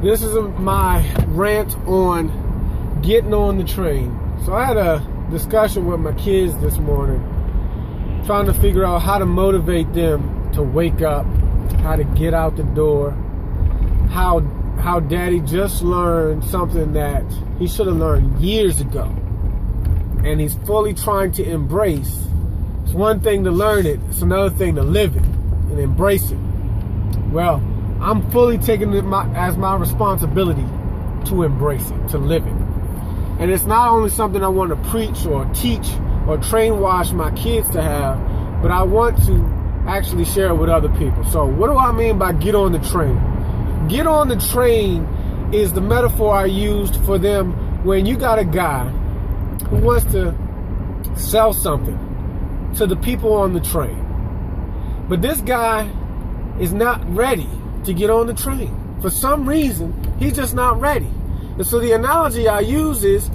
This is my rant on getting on the train. So I had a discussion with my kids this morning, trying to figure out how to motivate them to wake up, how to get out the door, how daddy just learned something that he should have learned years ago, and he's fully trying to embrace. It's one thing to learn it, it's another thing to live it and embrace it. Well, I'm fully taking it as my responsibility to embrace it, to live it. And it's not only something I want to preach or teach or train wash my kids to have, but I want to actually share it with other people. So what do I mean by get on the train? Get on the train is the metaphor I used for them when you got a guy who wants to sell something to the people on the train. But this guy is not ready to get on the train. For some reason, he's just not ready. And so the analogy I use is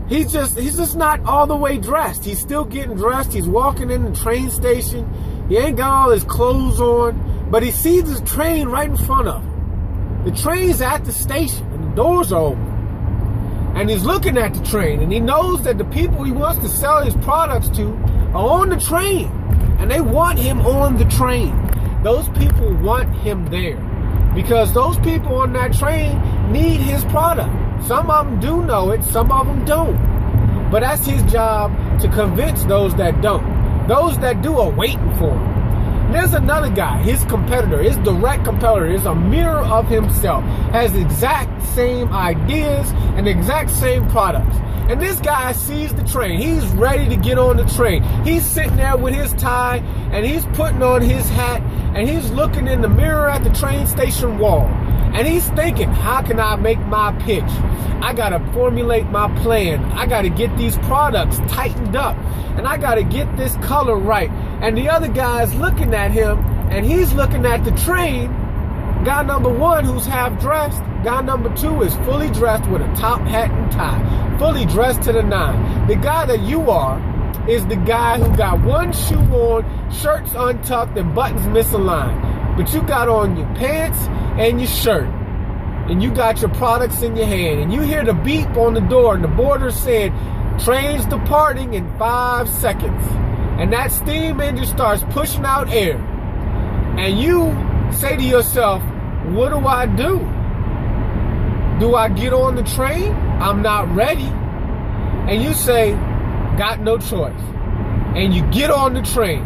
he's just not all the way dressed. He's still getting dressed. He's walking in the train station. He ain't got all his clothes on, but he sees the train right in front of him. The train's at the station and the doors are open. And he's looking at the train and he knows that the people he wants to sell his products to are on the train. And they want him on the train. Those people want him there because those people on that train need his product. Some of them do know it, some of them don't. But that's his job to convince those that don't. Those that do are waiting for him. And there's another guy, his competitor, his direct competitor, is a mirror of himself, has the exact same ideas and the exact same products. And this guy sees the train. He's ready to get on the train. He's sitting there with his tie and he's putting on his hat and he's looking in the mirror at the train station wall. And he's thinking, how can I make my pitch? I got to formulate my plan. I got to get these products tightened up. And I got to get this color right. And the other guy's looking at him and he's looking at the train. Guy number one, who's half dressed. Guy number two is fully dressed with a top hat and tie. Fully dressed to the nine. The guy that you are is the guy who got one shoe on, shirt's untucked, and buttons misaligned. But you got on your pants and your shirt. And you got your products in your hand. And you hear the beep on the door and the boarder said, train's departing in 5 seconds. And that steam engine starts pushing out air. And you say to yourself, what do I do? Do I get on the train? I'm not ready. And you say, got no choice. And you get on the train.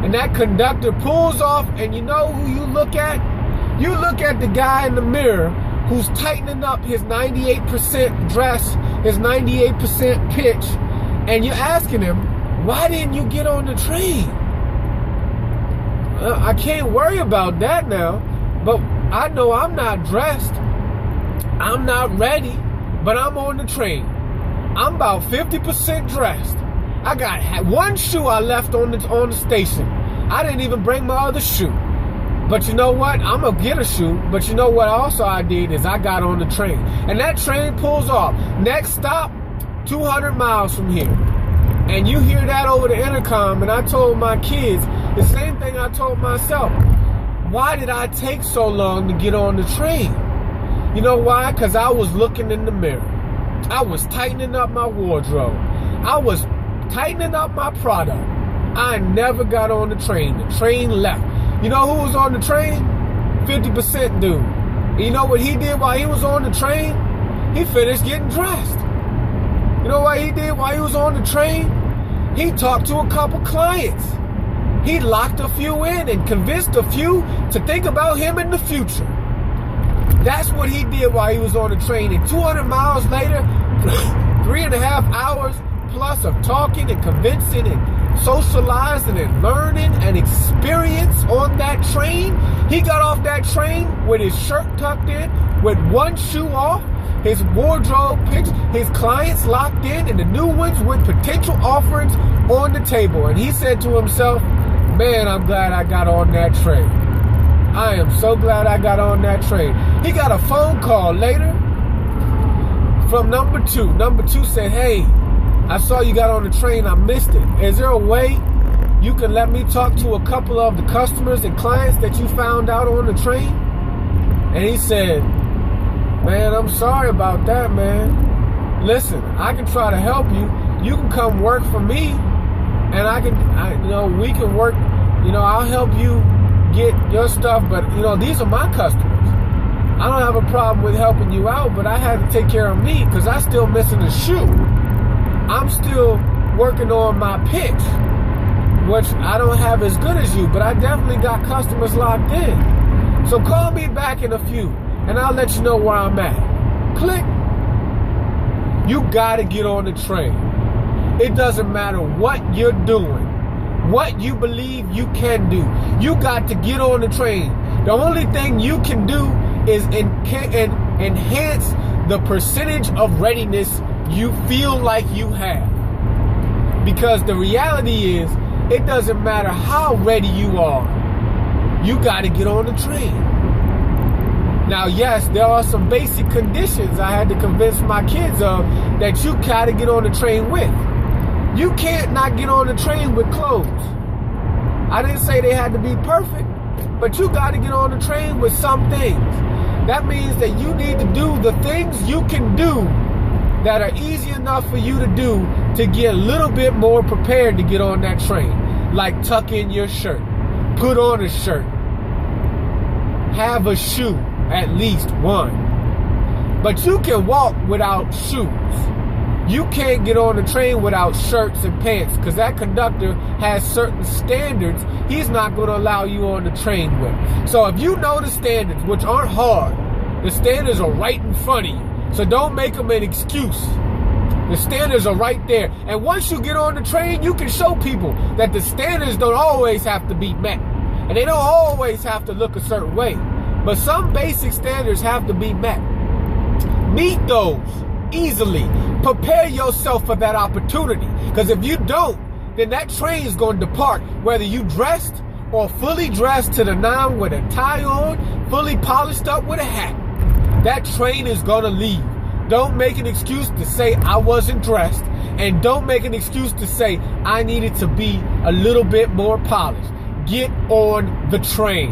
And that conductor pulls off, and you know who you look at? You look at the guy in the mirror who's tightening up his 98% dress, his 98% pitch, and you're asking him, why didn't you get on the train? I can't worry about that now, but I know I'm not dressed. I'm not ready, but I'm on the train. I'm about 50% dressed. I got one shoe I left on the station. I didn't even bring my other shoe. But you know what? I'm going to get a shoe. But you know what also I did is I got on the train. And that train pulls off. Next stop, 200 miles from here. And you hear that over the intercom. And I told my kids the same thing I told myself. Why did I take so long to get on the train? You know why? Because I was looking in the mirror. I was tightening up my wardrobe. I was tightening up my product. I never got on the train. The train left. You know who was on the train? 50% dude. And you know what he did while he was on the train? He finished getting dressed. You know what he did while he was on the train? He talked to a couple clients. He locked a few in and convinced a few to think about him in the future. That's what he did while he was on the train. And 200 miles later, 3.5 hours plus of talking and convincing and socializing and learning and experience on that train. He got off that train with his shirt tucked in, with one shoe off, his wardrobe picked, his clients locked in, and the new ones with potential offerings on the table. And he said to himself, man, I'm glad I got on that train. I am so glad I got on that train. He got a phone call later from number two. Number two said, hey, I saw you got on the train. I missed it. Is there a way you can let me talk to a couple of the customers and clients that you found out on the train? And he said, Man, I'm sorry about that, man. Listen, I can try to help you. You can come work for me, and we can work. I'll help you get your stuff. But these are my customers. I don't have a problem with helping you out, but I had to take care of me because I'm still missing a shoe. I'm still working on my pitch, which I don't have as good as you, but I definitely got customers locked in. So call me back in a few, and I'll let you know where I'm at. Click. You got to get on the train. It doesn't matter what you're doing, what you believe you can do. You got to get on the train. The only thing you can do is enhance the percentage of readiness you feel like you have. Because the reality is, it doesn't matter how ready you are. You got to get on the train. Now, yes, there are some basic conditions I had to convince my kids of that you got to get on the train with. You can't not get on the train with clothes. I didn't say they had to be perfect, but you got to get on the train with some things. That means that you need to do the things you can do that are easy enough for you to do to get a little bit more prepared to get on that train. Like tuck in your shirt, put on a shirt, have a shoe, at least one. But you can walk without shoes. You can't get on the train without shirts and pants because that conductor has certain standards he's not going to allow you on the train with. So if you know the standards, which aren't hard, the standards are right in front of you. So don't make them an excuse. The standards are right there. And once you get on the train, you can show people that the standards don't always have to be met. And they don't always have to look a certain way. But some basic standards have to be met. Meet those easily. Prepare yourself for that opportunity. Because if you don't, then that train is going to depart. Whether you dressed or fully dressed to the nine with a tie on, fully polished up with a hat, that train is going to leave. Don't make an excuse to say I wasn't dressed. And don't make an excuse to say I needed to be a little bit more polished. Get on the train.